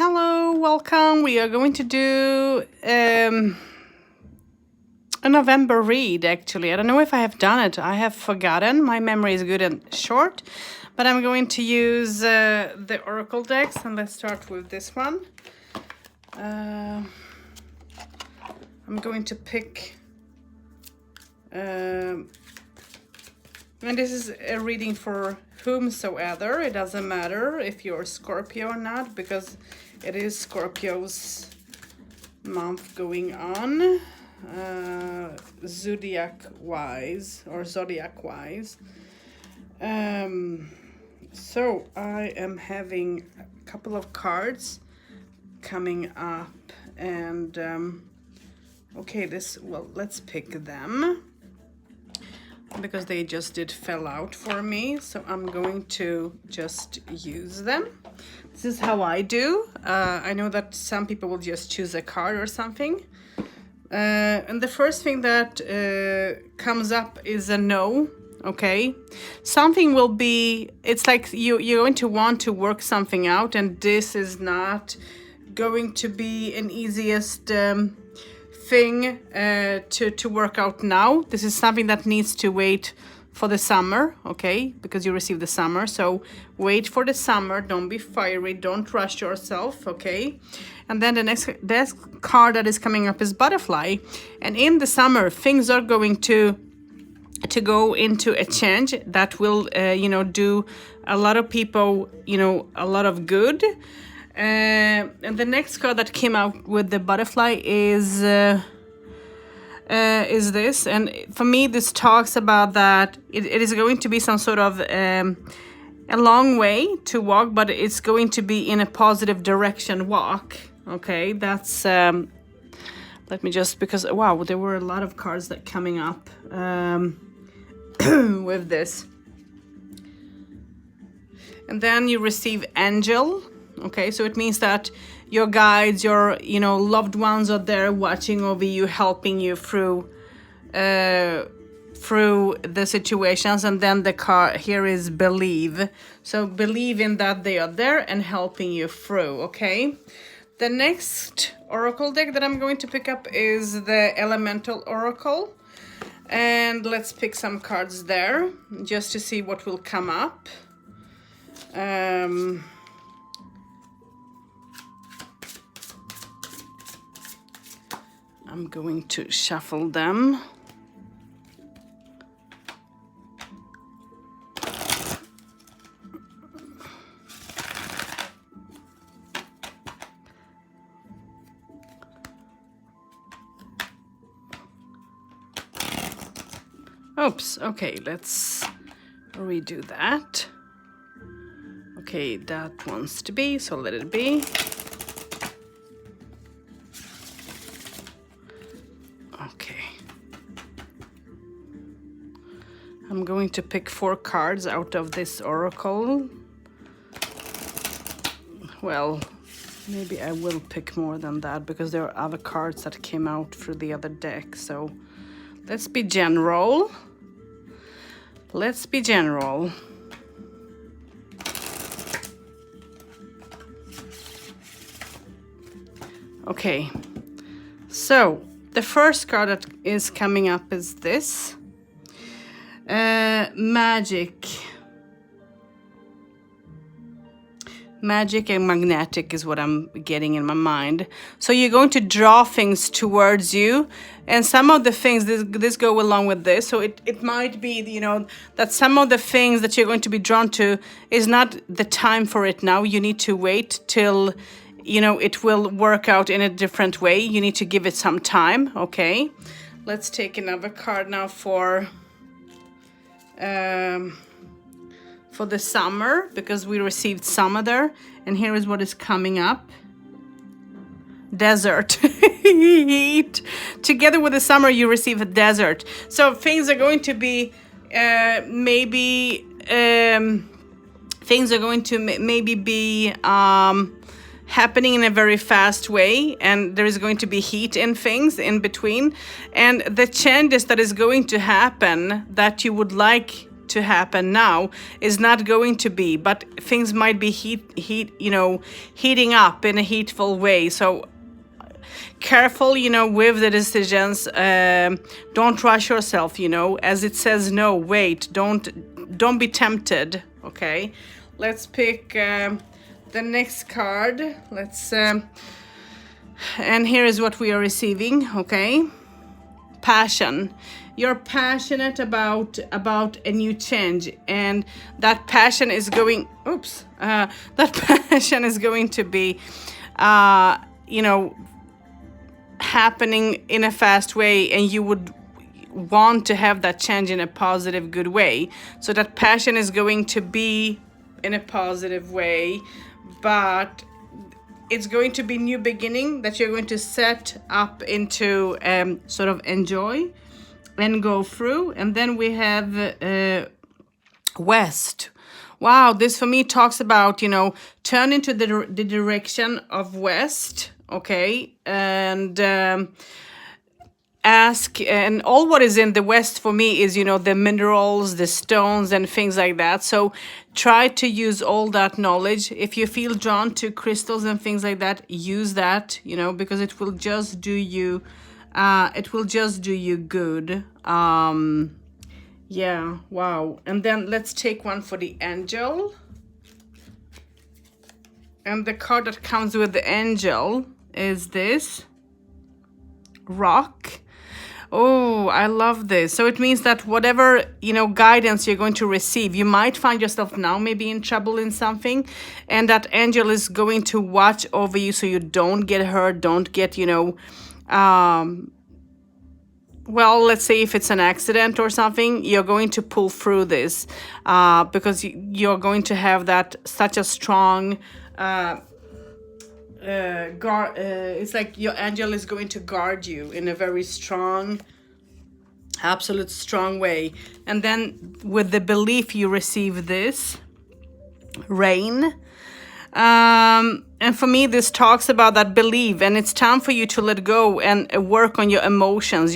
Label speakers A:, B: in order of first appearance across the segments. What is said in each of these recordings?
A: Hello, welcome. We are going to do a November read, actually. I don't know if I have done it. I have forgotten. My memory is good and short. But I'm going to use the Oracle decks, and let's start with this one. I'm going to pick... and this is a reading for whomsoever. It doesn't matter if you're Scorpio or not, because it is Scorpio's month going on, zodiac-wise. So I am having a couple of cards coming up, and okay, let's pick them, because they just fell out for me, so I'm going to just use them. This is how I do. I know that some people will just choose a card or something. And the first thing that comes up is a no, okay? Something will be, it's like you're going to want to work something out, and this is not going to be an easiest thing to work out now. This is something that needs to wait for the summer, okay? Because you receive the summer, so wait for the summer. Don't be fiery, don't rush yourself, okay? And then the next card that is coming up is Butterfly, and in the summer things are going to go into a change that will do a lot of people a lot of good. And the next card that came out with the Butterfly is this, and for me this talks about that it is going to be some sort of a long way to walk, but it's going to be in a positive direction walk, okay? That's let me just, because wow, there were a lot of cards that coming up with this. And then you receive Angel. Okay, so it means that your guides, your loved ones are there watching over you, helping you through the situations. And then the card here is Believe. So believe in that they are there and helping you through, okay? The next Oracle deck that I'm going to pick up is the Elemental Oracle. And let's pick some cards there just to see what will come up. I'm going to shuffle them. Oops, okay, let's redo that. Okay, that wants to be, so let it be. Okay. I'm going to pick 4 cards out of this Oracle. Well, maybe I will pick more than that, because there are other cards that came out through the other deck. So let's be general. Let's be general. Okay, so the first card that is coming up is this. Magic. Magic and magnetic is what I'm getting in my mind. So you're going to draw things towards you, and some of the things, this go along with this. So it might be, that some of the things that you're going to be drawn to is not the time for it now. You need to wait till, it will work out in a different way. You need to give it some time, okay? Let's take another card now for the summer, because we received summer there, and here is what is coming up. Desert. Heat. Together with the summer you receive a desert. So things are going to be things are going to maybe be happening in a very fast way, and there is going to be heat in things in between, and the changes that is going to happen that you would like to happen now is not going to be, but things might be heating up in a heatful way. So careful, with the decisions. Don't rush yourself, as it says, no, wait, don't be tempted. Okay, let's pick the next card. Let's and here is what we are receiving. Okay, passion. You're passionate about a new change, and that passion is going that passion is going to be happening in a fast way, and you would want to have that change in a positive, good way. So that passion is going to be in a positive way, but it's going to be new beginning that you're going to set up into sort of enjoy and go through. And then we have West. Wow, this for me talks about, turn into the direction of West. Okay, and ask, and all what is in the West for me is, the minerals, the stones and things like that. So try to use all that knowledge. If you feel drawn to crystals and things like that, use that, because it will just do you good. Yeah, wow. And then let's take one for the angel. And the card that comes with the angel is this rock. Oh, I love this. So it means that whatever, guidance you're going to receive, you might find yourself now maybe in trouble in something, and that angel is going to watch over you so you don't get hurt, don't get, well, let's say if it's an accident or something, you're going to pull through this because you're going to have that such a strong it's like your angel is going to guard you in a very strong, absolute strong way. And then with the belief, you receive this rain. And for me, this talks about that belief, and it's time for you to let go and work on your emotions.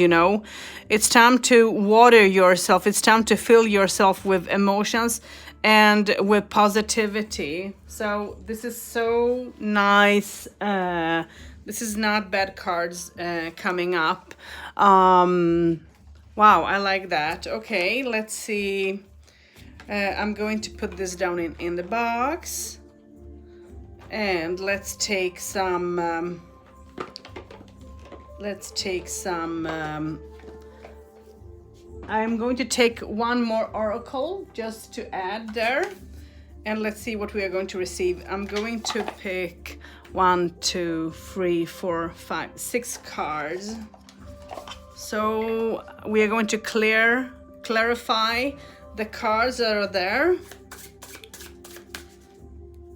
A: It's time to water yourself. It's time to fill yourself with emotions and with positivity. So this is so nice. This is not bad cards coming up. Wow, I like that. Okay, let's see. I'm going to put this down in the box. And let's take some I'm going to take one more oracle just to add there, and let's see what we are going to receive. I'm going to pick 1, 2, 3, 4, 5, 6 cards. So we are going to clarify the cards that are there,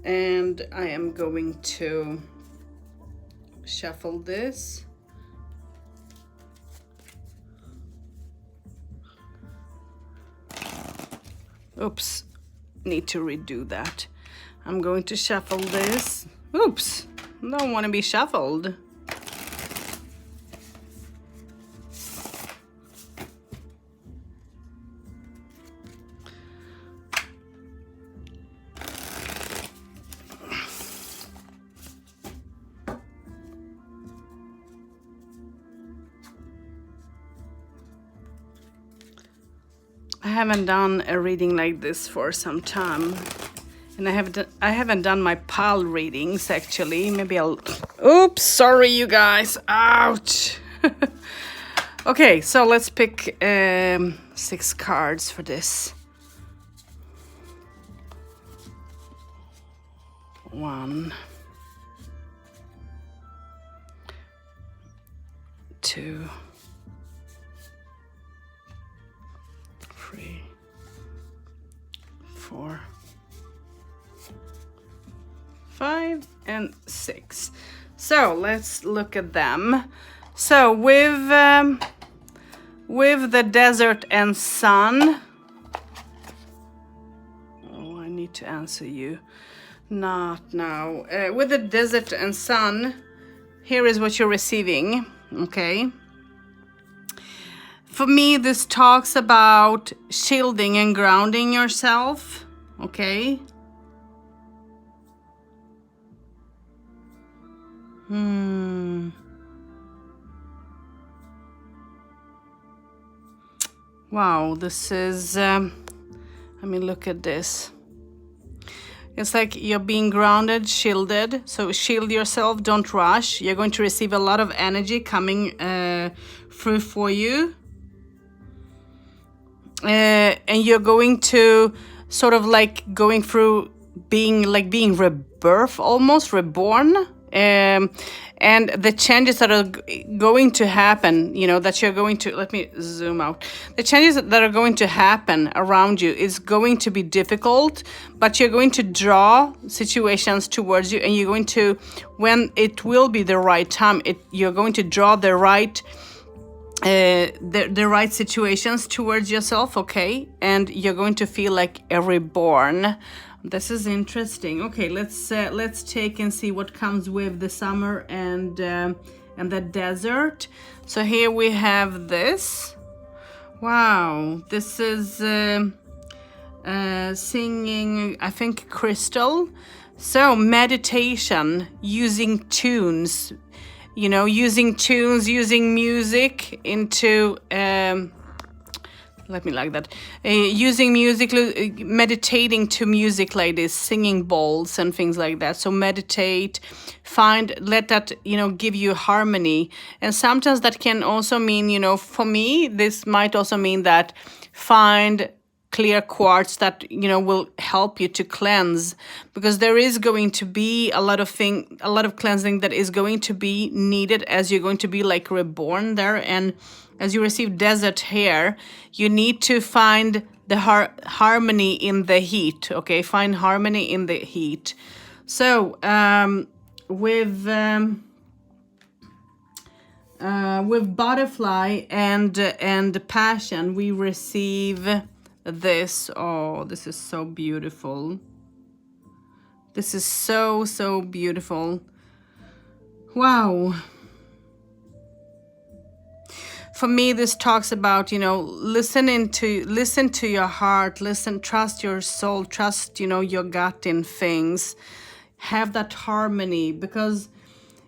A: and I am going to shuffle this. Oops, need to redo that. I'm going to shuffle this. Oops, don't want to be shuffled. I haven't done a reading like this for some time, and I haven't done my pal readings actually. Maybe I'll. Oops, sorry you guys. Ouch. Okay, so let's pick 6 cards for this. 1, 2, 3, 4, 5, and 6. So let's look at them. So with the desert and sun. Oh, I need to answer you. Not now. With the desert and sun, here is what you're receiving. Okay. For me, this talks about shielding and grounding yourself, okay? Wow, this is, I mean, look at this. It's like you're being grounded, shielded. So shield yourself, don't rush. You're going to receive a lot of energy coming through for you. And you're going to sort of like going through being rebirth, almost reborn. And the changes that are going to happen, you know, that you're going to, let me zoom out. The changes that are going to happen around you is going to be difficult, but you're going to draw situations towards you, and you're going to, when it will be the right time, you're going to draw the right the right situations towards yourself, okay? And you're going to feel like a reborn. This is interesting. Okay, let's take and see what comes with the summer and the desert. So here we have this. Wow, this is singing, I think, crystal. So meditation, using tunes, you know, using music into let me like that. Using music, meditating to music like this, singing bowls and things like that. So meditate, let that, you know, give you harmony. And sometimes that can also mean, you know, for me, this might also mean that find clear quartz that, you know, will help you to cleanse, because there is going to be a lot of cleansing that is going to be needed as you're going to be like reborn there. And as you receive desert here, you need to find the harmony in the heat, okay? Find harmony in the heat. So with butterfly and passion, we receive this. Oh, this is so beautiful. This is so beautiful. Wow. For me, this talks about, you know, listen to your heart, trust your soul, trust, you know, your gut in things. Have that harmony, because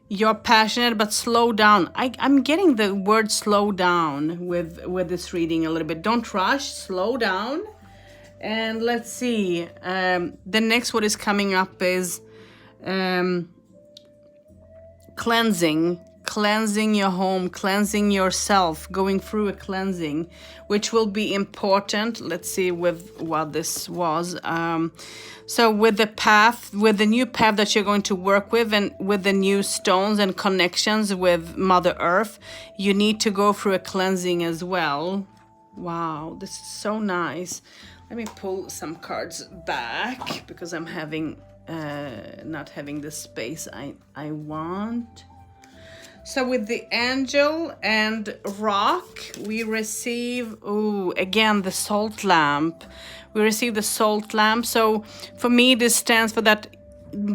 A: you're passionate, but slow down. I'm getting the word slow down with this reading a little bit. Don't rush, slow down. And let's see. The next what is coming up is cleansing your home, cleansing yourself, going through a cleansing, which will be important. Let's see with what this was. So with the new path that you're going to work with, and with the new stones and connections with Mother Earth, you need to go through a cleansing as well. Wow, this is so nice. Let me pull some cards back, because I'm not having the space I want. So with the angel and rock, we receive, again, the salt lamp. We receive the salt lamp. So for me, this stands for that.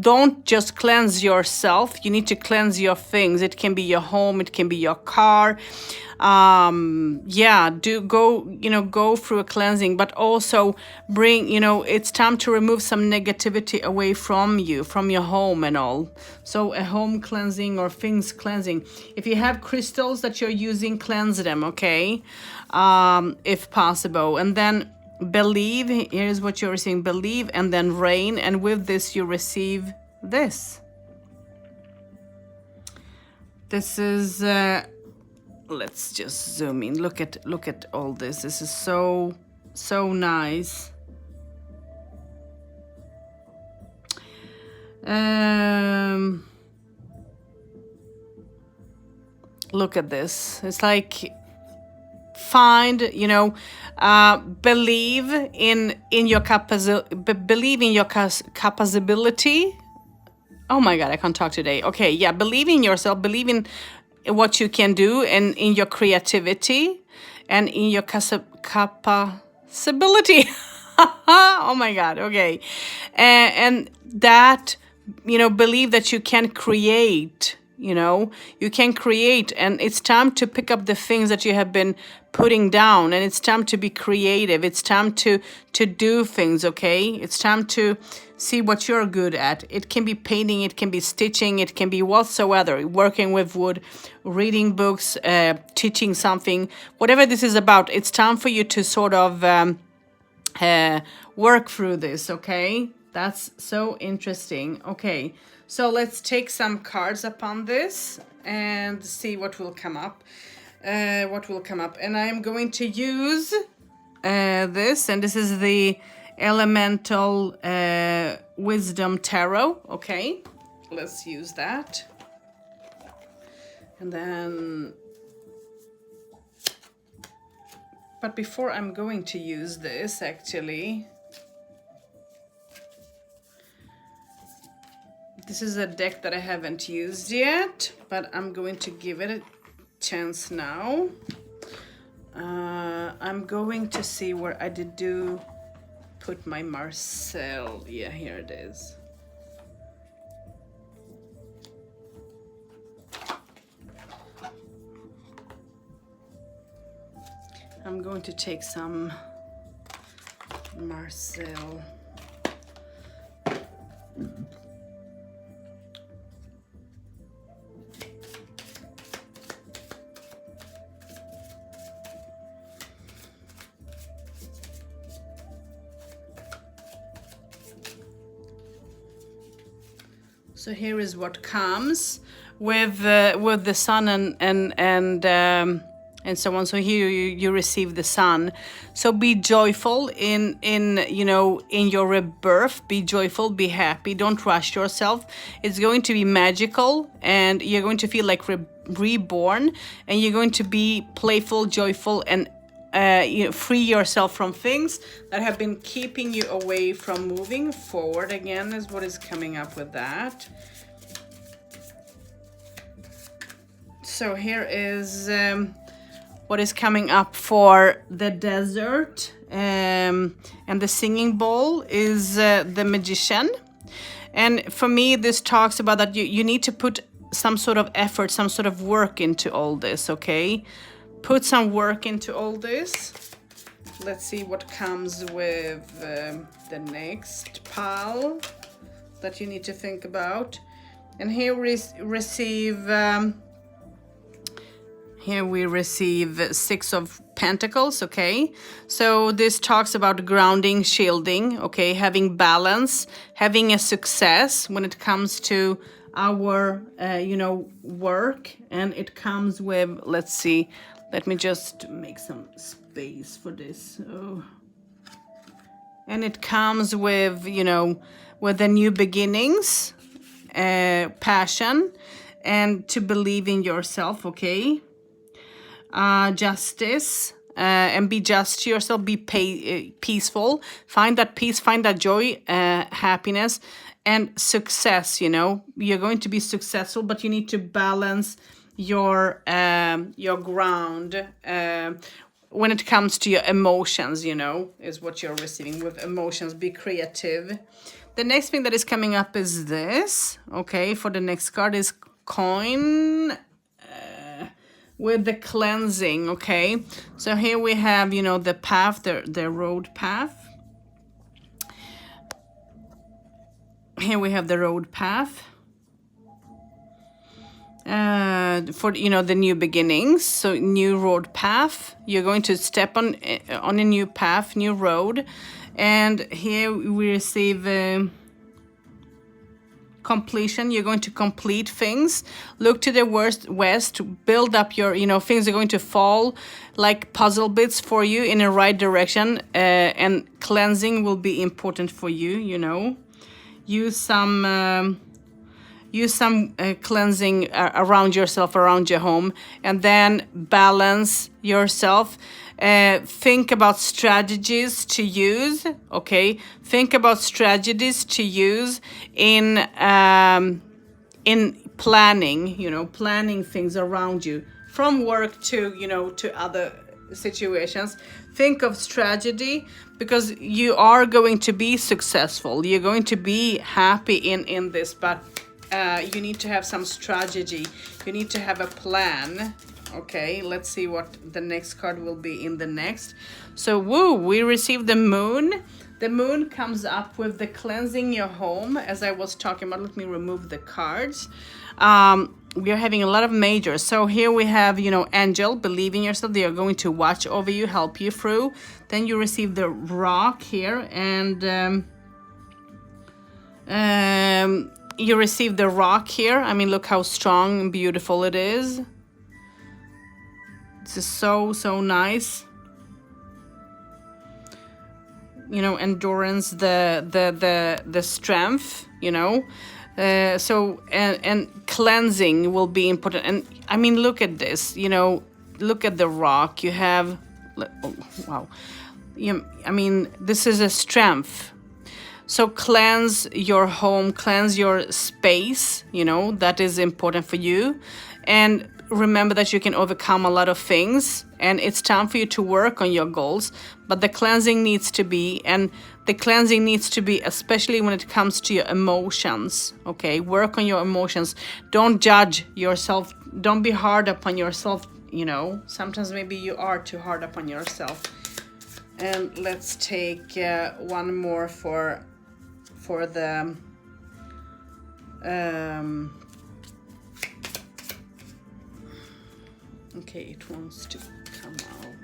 A: Don't just cleanse yourself. You need to cleanse your things. It can be your home. It can be your car. Go through a cleansing, but also bring, you know, it's time to remove some negativity away from you, from your home and all. So a home cleansing or things cleansing. If you have crystals that you're using, cleanse them, okay? If possible. And then believe, here's what you're receiving, believe, and then rain. And with this, you receive this. This is, let's just zoom in. Look at all this. This is so nice. Look at this. It's like find, you know, believe in your believe in your capability. Oh my God, I can't talk today. Okay, yeah, believe in yourself, believe in what you can do, and in your creativity, and in your capability. Oh my God, okay. And that, you know, believe that you can create you know, you can create, and it's time to pick up the things that you have been putting down, and it's time to be creative. It's time to do things, okay? It's time to see what you're good at. It can be painting, it can be stitching, it can be whatsoever, working with wood, reading books, teaching something, whatever this is about. It's time for you to sort of work through this, okay? That's so interesting. Okay, so let's take some cards upon this and see what will come up. And I'm going to use this, and this is the Elemental Wisdom Tarot. Okay, let's use that. And then, but before I'm going to use this, actually, this is a deck that I haven't used yet, but I'm going to give it a chance now. I'm going to see where I did put my Marcel. Yeah, here it is. I'm going to take some Marcel. So here is what comes with the sun and so on. So here you receive the sun. So be joyful in you know, in your rebirth. Be joyful, be happy. Don't rush yourself. It's going to be magical, and you're going to feel like reborn, and you're going to be playful, joyful, and you know, free yourself from things that have been keeping you away from moving forward. Again, is what is coming up with that. So here is what is coming up for the desert, and the singing bowl is the Magician. And for me, this talks about that you need to put some sort of effort, some sort of work into all this, okay? Put some work into all this. Let's see what comes with the next pile that you need to think about. And here we receive Six of Pentacles, okay? So this talks about grounding, shielding, okay? Having balance, having a success when it comes to our, you know, work. And it comes with, let's see, let me just make some space for this. Oh. And it comes with, you know, with the new beginnings, passion, and to believe in yourself, okay? Justice, and be just to yourself, be peaceful, find that peace, find that joy, happiness, and success. You know, you're going to be successful, but you need to balance your ground when it comes to your emotions, you know, is what you're receiving with emotions. Be creative. The next thing that is coming up is this, okay? For the next card is Coin, with the cleansing, okay? So here we have, you know, the path, the road path. Here we have the road path. For, you know, the new beginnings, so new road path. You're going to step on a new path, new road. And here we receive completion. You're going to complete things. Look to the west, build up your, you know, things are going to fall like puzzle bits for you in the right direction, and cleansing will be important for you, you know. Use some cleansing around yourself, around your home, and then balance yourself. Think about strategies to use, okay? Think about strategies to use in planning, you know, planning things around you, from work to, you know, to other situations. Think of strategy, because you are going to be successful. You're going to be happy in this, but you need to have some strategy. You need to have a plan. Okay, let's see what the next card will be in the next. So, woo, we received the moon. The moon comes up with the cleansing your home, as I was talking about. Let me remove the cards. We are having a lot of majors. So here we have, you know, angel, believe in yourself. They are going to watch over you, help you through. Then you receive the rock here, and you receive the rock here. I mean, look how strong and beautiful it is. This is so nice. You know, endurance, the strength, you know. So and cleansing will be important. And I mean, look at this, you know, look at the rock. You have, oh, wow. I mean, this is a strength. So cleanse your home, cleanse your space, you know, that is important for you. And remember that you can overcome a lot of things, and it's time for you to work on your goals. But the cleansing needs to be, especially when it comes to your emotions. Okay, work on your emotions. Don't judge yourself. Don't be hard upon yourself. You know, sometimes maybe you are too hard upon yourself. And let's take one more for the okay, it wants to come out.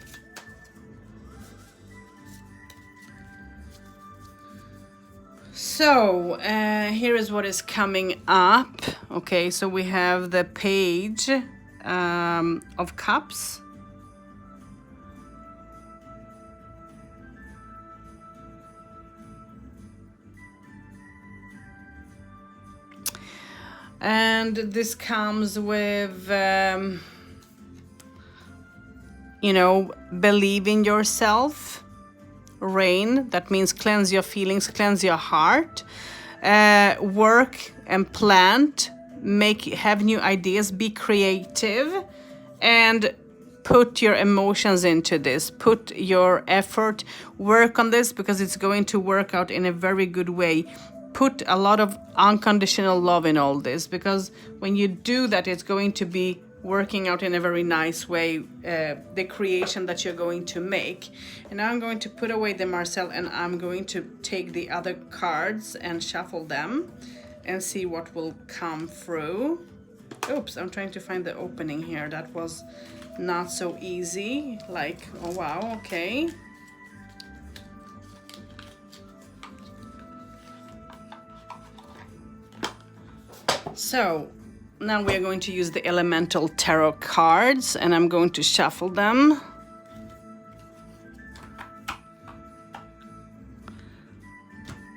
A: So here is what is coming up. Okay, so we have the page of cups. And this comes with, you know, believe in yourself. Rain, that means cleanse your feelings, cleanse your heart. Work and plant, have new ideas, be creative, and put your emotions into this. Put your effort, work on this, because it's going to work out in a very good way. Put a lot of unconditional love in all this, because when you do that, it's going to be working out in a very nice way, the creation that you're going to make. And now I'm going to put away the Marcel, and I'm going to take the other cards and shuffle them and see what will come through. Oops, I'm trying to find the opening here. That was not so easy. Like, oh wow, okay. So now we are going to use the Elemental Tarot cards, and I'm going to shuffle them.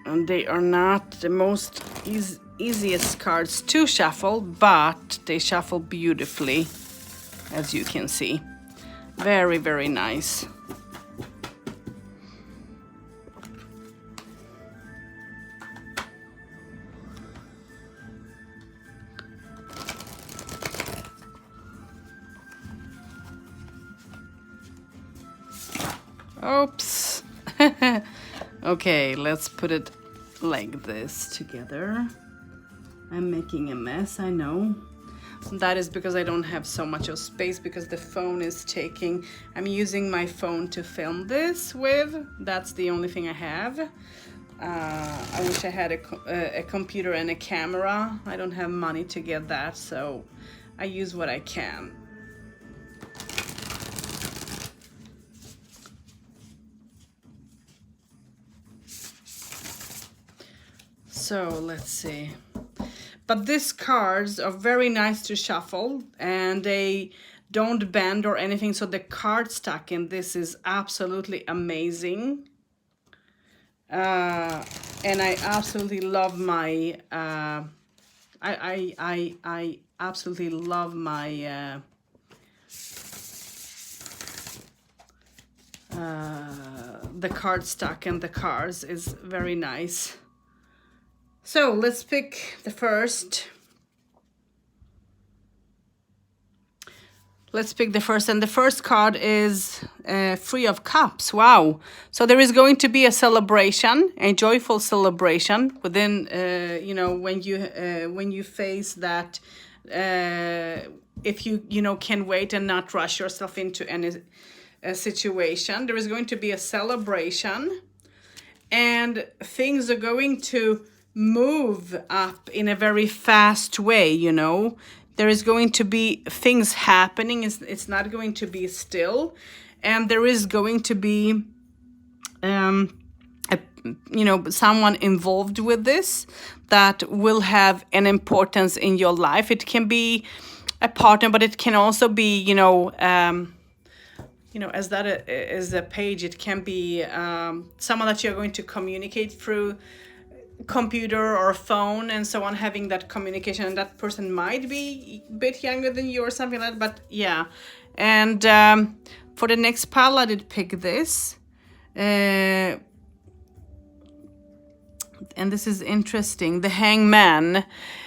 A: And they are not the most easiest cards to shuffle, but they shuffle beautifully, as you can see. Very, very nice. Oops. Okay, let's put it like this together. I'm making a mess, I know. That is because I don't have so much of space, because the phone is taking... I'm using my phone to film this with. That's the only thing I have. I wish I had a computer and a camera. I don't have money to get that, so I use what I can. So let's see. But these cards are very nice to shuffle, and they don't bend or anything. So the card stack in this is absolutely amazing. And I absolutely love my I absolutely love my the card stack, and the cards is very nice. So let's pick the first. Let's pick the first, and the first card is Three of Cups. Wow. So there is going to be a celebration, a joyful celebration within, you know, when you face that, if you, you know, can wait and not rush yourself into any situation. There is going to be a celebration, and things are going to move up in a very fast way, you know. There is going to be things happening. It's not going to be still. And there is going to be, you know, someone involved with this that will have an importance in your life. It can be a partner, but it can also be, you know, as that is a page, it can be someone that you're going to communicate through computer or phone and so on, having that communication, and that person might be a bit younger than you or something like that, but yeah. And for the next pile, I did pick this, and this is interesting, the Hangman.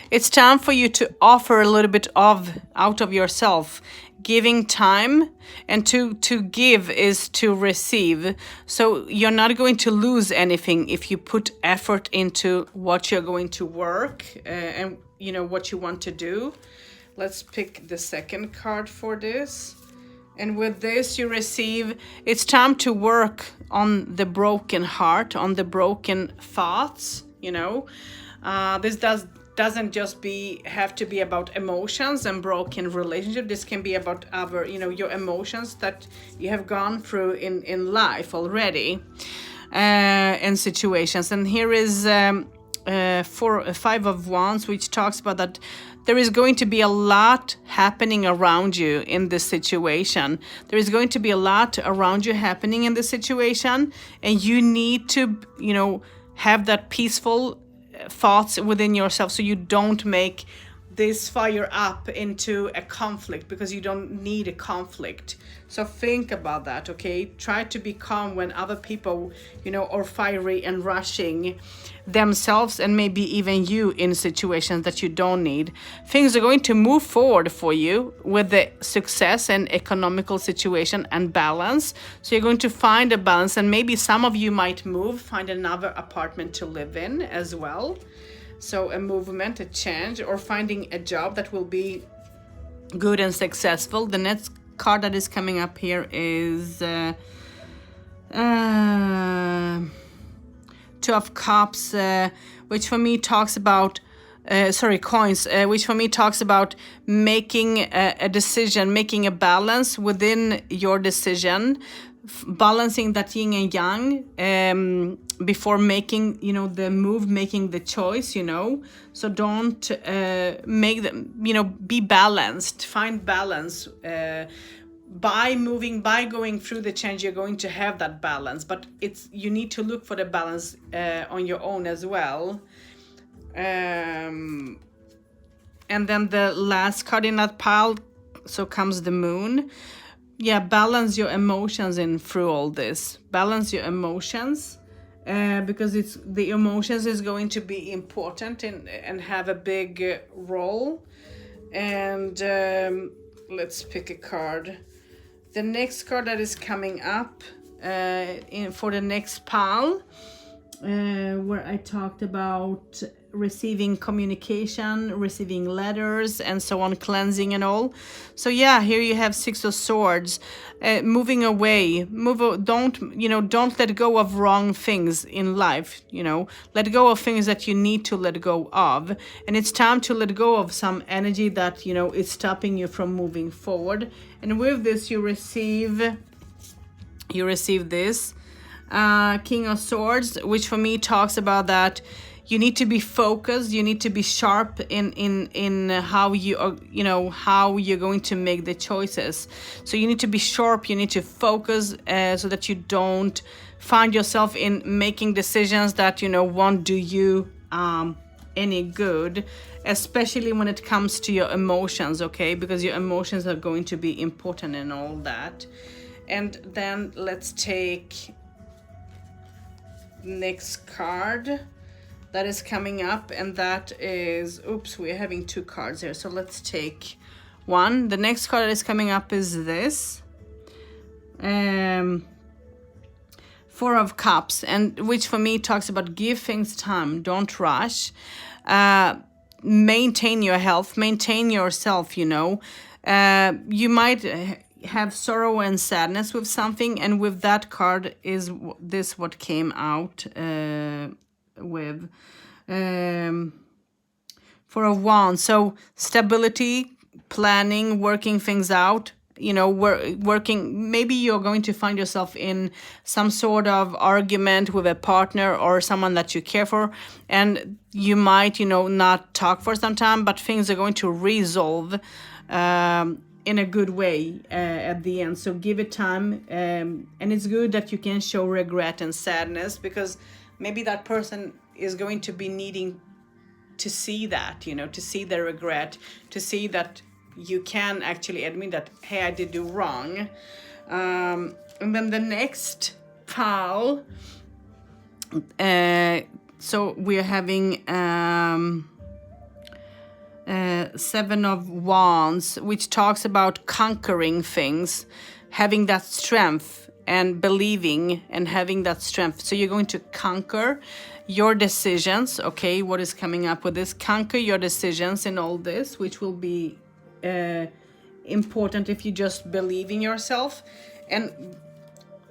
A: It's time for you to offer a little bit of out of yourself, giving time, and to give is to receive. So you're not going to lose anything if you put effort into what you're going to work, and you know what you want to do. Let's pick the second card for this. And with this you receive, it's time to work on the broken heart, on the broken thoughts, you know. This doesn't just have to be about emotions and broken relationship. This can be about other, you know, your emotions that you have gone through in life already, and situations. And here is Five of Wands, which talks about that there is going to be a lot happening around you in this situation. There is going to be a lot around you happening in this situation, and you need to, you know, have that peaceful thoughts within yourself, so you don't make this fire up into a conflict, because you don't need a conflict. So think about that, okay? Try to be calm when other people, you know, are fiery and rushing themselves, and maybe even you in situations that you don't need. Things are going to move forward for you with the success and economical situation and balance. So you're going to find a balance, and maybe some of you might find another apartment to live in as well. So a movement, a change, or finding a job that will be good and successful. The next card that is coming up here is Two of Cups, which for me talks about coins, which for me talks about making a decision, making a balance within your decision, balancing that yin and yang before making, you know, the move, making the choice, you know. So don't make them, you know, be balanced, find balance. By moving, by going through the change, you're going to have that balance, but you need to look for the balance on your own as well. And then the last card in that pile, so comes the Moon. Yeah, balance your emotions in through all this. Balance your emotions, because the emotions is going to be important and have a big role. And let's pick a card. The next card that is coming up for the next pile, where I talked about receiving communication, receiving letters, and so on, cleansing and all. So yeah, here you have Six of Swords, moving away. Don't let go of wrong things in life. You know, let go of things that you need to let go of, and it's time to let go of some energy that, you know, is stopping you from moving forward. And with this, you receive this King of Swords, which for me talks about that you need to be focused, you need to be sharp in how you are, you know, how you're going to make the choices. So you need to be sharp, you need to focus, so that you don't find yourself in making decisions that, you know, won't do you any good, especially when it comes to your emotions, okay? Because your emotions are going to be important and all that. And then let's take next card that is coming up, and that is, oops, we're having two cards here, so let's take one. The next card that is coming up is this. Four of Cups, and which for me talks about give things time, don't rush, maintain your health, maintain yourself, you know. You might have sorrow and sadness with something, and with that card is this what came out with Four of Wands. So stability, planning, working things out, you know, working. Maybe you're going to find yourself in some sort of argument with a partner or someone that you care for, and you might, you know, not talk for some time, but things are going to resolve in a good way at the end. So give it time, and it's good that you can show regret and sadness, because maybe that person is going to be needing to see that, you know, to see the regret, to see that you can actually admit that, hey, I did do wrong. And then the next pile, so we're having Seven of Wands, which talks about conquering things, having that strength and believing and having that strength. So you're going to conquer your decisions. Okay, what is coming up with this? Conquer your decisions in all this, which will be important if you just believe in yourself. And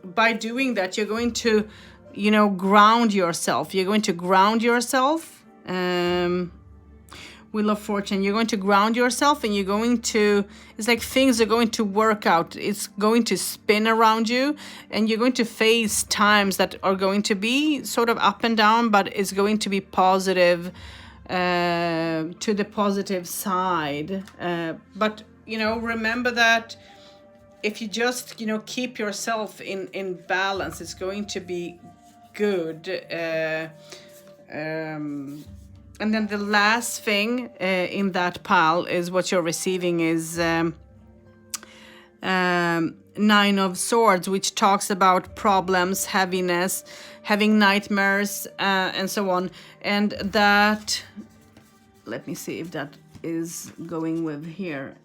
A: by doing that, you're going to, you know, ground yourself. You're going to ground yourself. Wheel of Fortune, you're going to ground yourself, and you're going to, it's like things are going to work out. It's going to spin around you, and you're going to face times that are going to be sort of up and down, but it's going to be positive, to the positive side. But, you know, remember that if you just, you know, keep yourself in balance, it's going to be good. And then the last thing in that pile is what you're receiving is Nine of Swords, which talks about problems, heaviness, having nightmares, and so on. And that, let me see if that is going with here.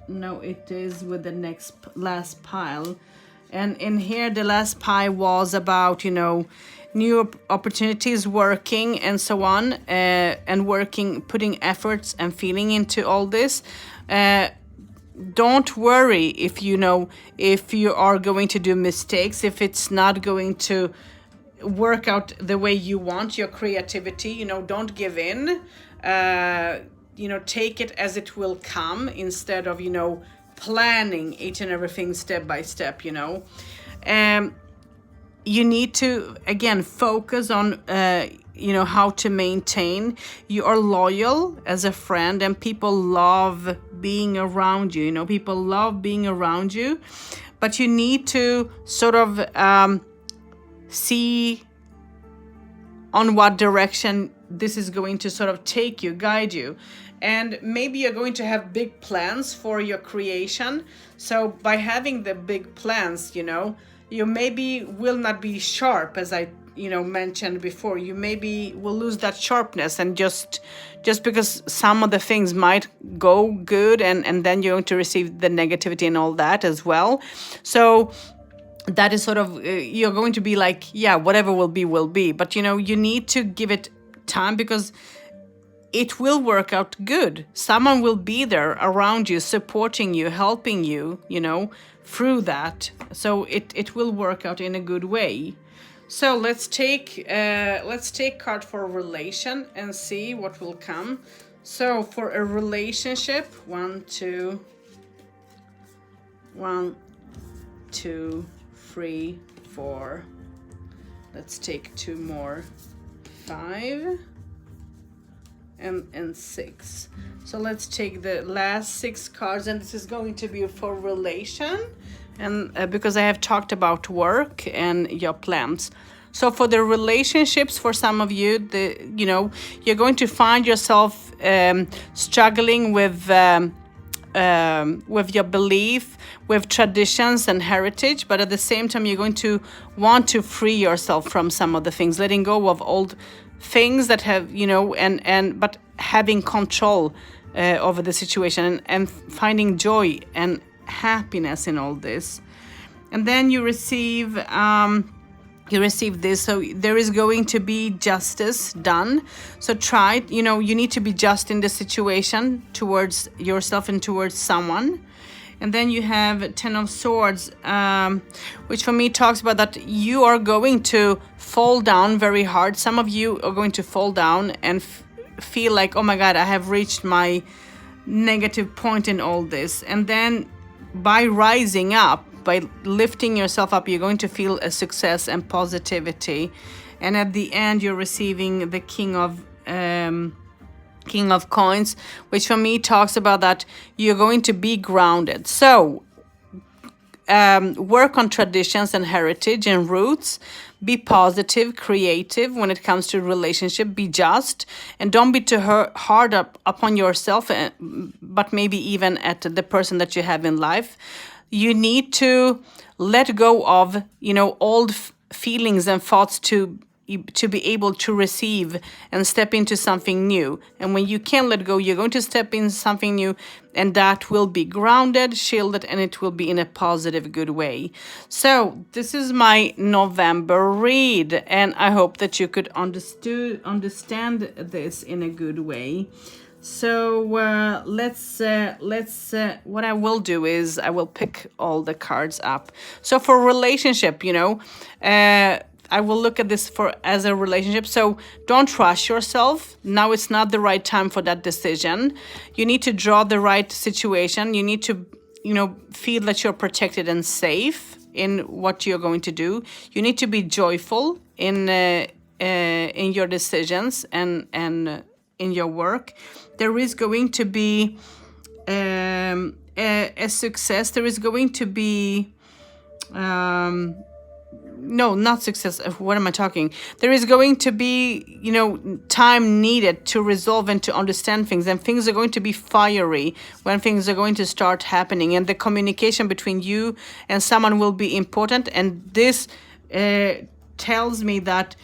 A: No, it is with the last pile. And in here, the last pile was about, you know, new opportunities, working and so on, and working, putting efforts and feeling into all this. Don't worry if you know, if you are going to do mistakes, if it's not going to work out the way you want, your creativity, you know, don't give in. You know, take it as it will come, instead of, you know, planning each and everything step by step, you know. You need to, again, focus on, you know, how to maintain. You are loyal as a friend, and people love being around you. You know, people love being around you, but you need to sort of see on what direction this is going to sort of take you, guide you. And maybe you're going to have big plans for your creation. So by having the big plans, you know, you maybe will not be sharp, as I, you know, mentioned before. You maybe will lose that sharpness, and just because some of the things might go good, and then you're going to receive the negativity and all that as well. So that is sort of, you're going to be like, yeah, whatever will be, will be. But, you know, you need to give it time, because it will work out good. Someone will be there around you, supporting you, helping you, you know, through that. So it will work out in a good way. So let's take card for relation and see what will come. So for a relationship, 1, 2, 3, 4. Let's take 2 more. 5 and 6. So let's take the last 6 cards, and this is going to be for relation, and because I have talked about work and your plans. So for the relationships, for some of you, you know, you're going to find yourself struggling with your belief, with traditions and heritage, but at the same time, you're going to want to free yourself from some of the things, letting go of old things that have, you know, but having control, over the situation, and finding joy and happiness in all this. And then you receive this, so there is going to be justice done. So try, you need to be just in the situation towards yourself and towards someone. And then you have 10 of Swords, which for me talks about that you are going to fall down very hard. Some of you are going to fall down and feel like, oh my God, I have reached my negative point in all this. And then by rising up, by lifting yourself up, you're going to feel a success and positivity. And at the end, you're receiving the King of Coins, which for me talks about that you're going to be grounded. So work on traditions and heritage and roots. Be positive, creative when it comes to relationship. Be just, and don't be too hard upon yourself, but maybe even at the person that you have in life. You need to let go of, old feelings and thoughts to be able to receive and step into something new. And when you can let go, you're going to step in something new, and that will be grounded, shielded, and it will be in a positive, good way. So this is my November read, and I hope that you could understand this in a good way. So let's what I will do is I will pick all the cards up. So for relationship, I will look at this as a relationship. So don't rush yourself. Now it's not the right time for that decision. You need to draw the right situation. You need to, feel that you're protected and safe in what you're going to do. You need to be joyful in your decisions and in your work. There is going to be a success. There is going to be no, not success. What am I talking? There is going to be, time needed to resolve and to understand things. And things are going to be fiery when things are going to start happening. And the communication between you and someone will be important. And this tells me that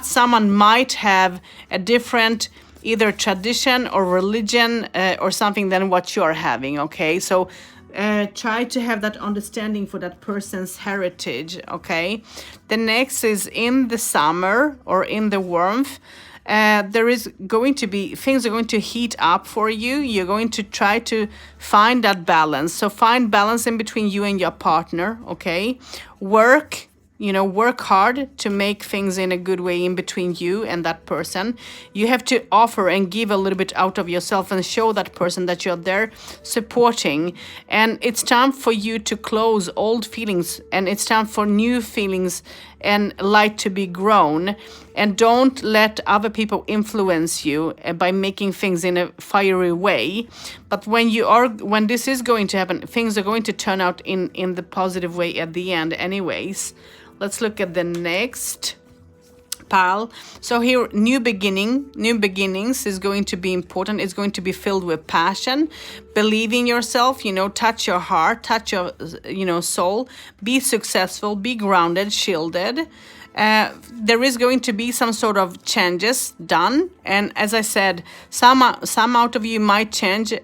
A: someone might have a different either tradition or religion or something than what you are having, okay? So try to have that understanding for that person's heritage, okay? The next is in the summer or in the warmth. There is going to be, things are going to heat up for you. You're going to try to find that balance. So find balance in between you and your partner, okay? Work hard to make things in a good way in between you and that person. You have to offer and give a little bit out of yourself and show that person that you're there supporting. And it's time for you to close old feelings, and it's time for new feelings and light to be grown. And don't let other people influence you by making things in a fiery way. But when this is going to happen, things are going to turn out in the positive way at the end anyways. Let's look at the next pile. So here, new beginnings is going to be important. It's going to be filled with passion. Believe in yourself, touch your heart, touch your, soul. Be successful, be grounded, shielded. There is going to be some sort of changes done. And as I said, some out of you might change,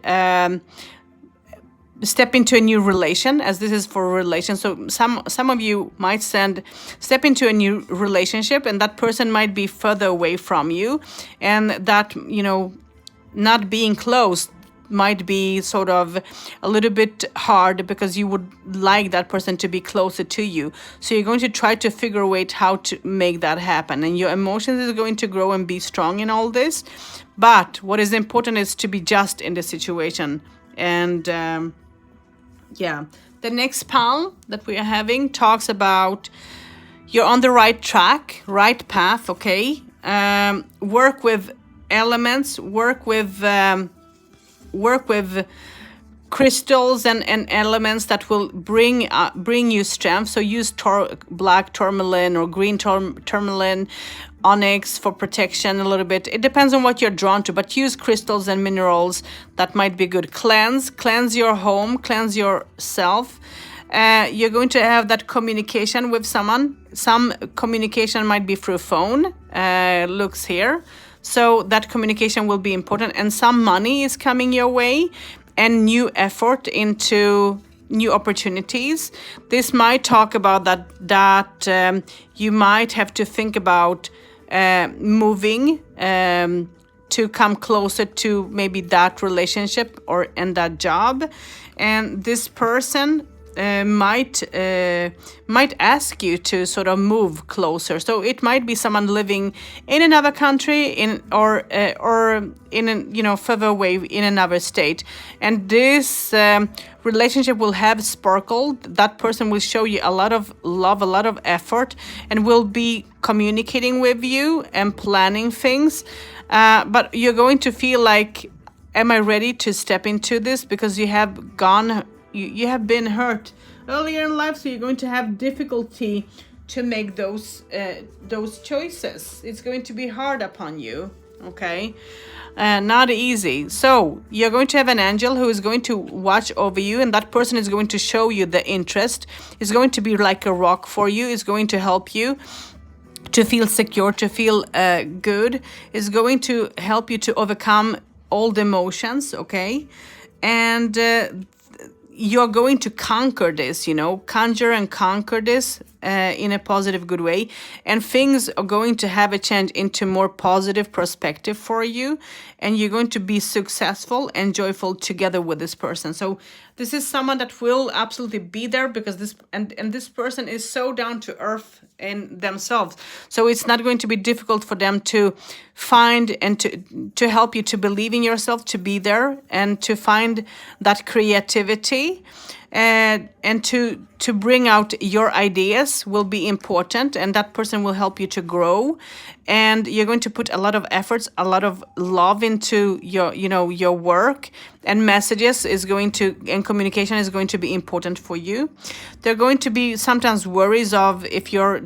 A: step into a new relation, as this is for a relation. So some of you might step into a new relationship, and that person might be further away from you, and that not being close might be sort of a little bit hard because you would like that person to be closer to you. So you're going to try to figure out how to make that happen, and your emotions is going to grow and be strong in all this. But what is important is to be just in the situation. And the next pile that we are having talks about you're on the right track, right path, okay? Work with elements, work with crystals and elements that will bring you strength. So use black tourmaline or green tourmaline, onyx for protection a little bit. It depends on what you're drawn to, but use crystals and minerals that might be good. Cleanse your home, cleanse yourself. You're going to have that communication with someone. Some communication might be through phone, looks here. So that communication will be important, and some money is coming your way and new effort into new opportunities. This might talk about that you might have to think about moving to come closer to maybe that relationship or and that job, and this person might ask you to sort of move closer. So it might be someone living in another country or in a further away in another state, and this relationship will have sparkle. That person will show you a lot of love, a lot of effort, and will be communicating with you and planning things. But you're going to feel like, am I ready to step into this? Because you have gone, you have been hurt earlier in life, so you're going to have difficulty to make those choices. It's going to be hard upon you, okay? Not easy. So you're going to have an angel who is going to watch over you, and that person is going to show you the interest. Is going to be like a rock for you. Is going to help you to feel secure, to feel good, is going to help you to overcome all the emotions, okay? And you're going to conquer this, conjure and conquer this in a positive, good way. And things are going to have a change into more positive perspective for you. And you're going to be successful and joyful together with this person. So this is someone that will absolutely be there, because this person is so down to earth in themselves. So it's not going to be difficult for them to find and to help you to believe in yourself, to be there and to find that creativity, and to bring out your ideas will be important, and that person will help you to grow. And you're going to put a lot of efforts, a lot of love into your work, and messages is going to, and communication is going to be important for you. There are going to be sometimes worries of if you're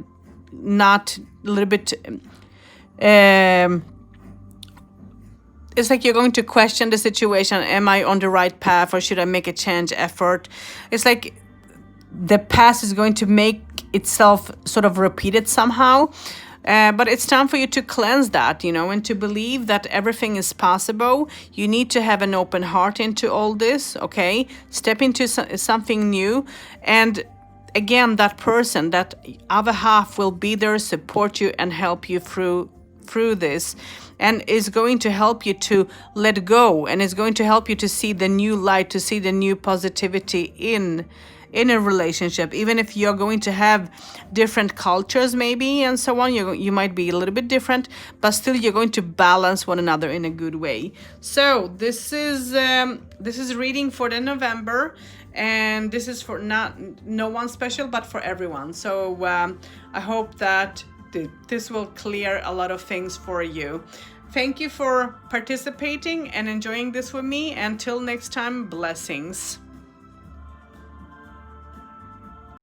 A: not a little bit it's like you're going to question the situation. Am I on the right path, or should I make a change effort? It's like the past is going to make itself sort of repeated somehow. But it's time for you to cleanse that, and to believe that everything is possible. You need to have an open heart into all this, okay? Step into something new. And again, that person, that other half will be there, support you and help you through this, and is going to help you to let go, and is going to help you to see the new light, to see the new positivity in a relationship. Even if you're going to have different cultures maybe and so on, you might be a little bit different, but still you're going to balance one another in a good way. So this is reading for the November, and this is for no one special, but for everyone. So I hope that this will clear a lot of things for you. Thank you for participating and enjoying this with me. Until next time, blessings.